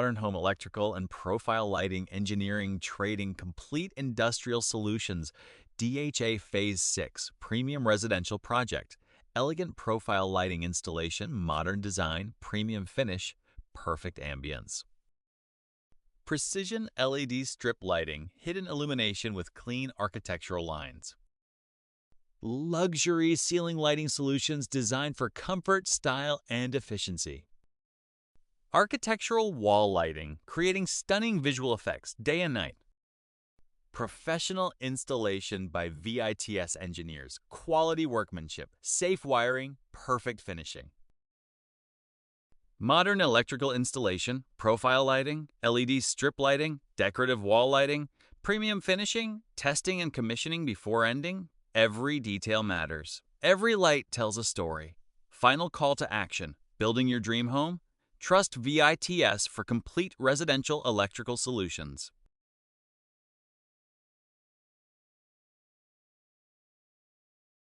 modern home electrical and profile lighting engineering trading complete industrial solutions. DHA Phase 6 Premium Residential Project. Elegant profile lighting installation, modern design, premium finish, perfect ambience. Precision LED strip lighting, hidden illumination with clean architectural lines. Luxury ceiling lighting solutions designed for comfort, style, and efficiency. Architectural wall lighting, creating stunning visual effects day and night. Professional installation by VITS engineers, quality workmanship, safe wiring, perfect finishing. Modern electrical installation, profile lighting, LED strip lighting, decorative wall lighting, premium finishing, testing and commissioning before ending. Every detail matters. Every light tells a story. Final call to action. Building your dream home? Trust VITS for complete residential electrical solutions.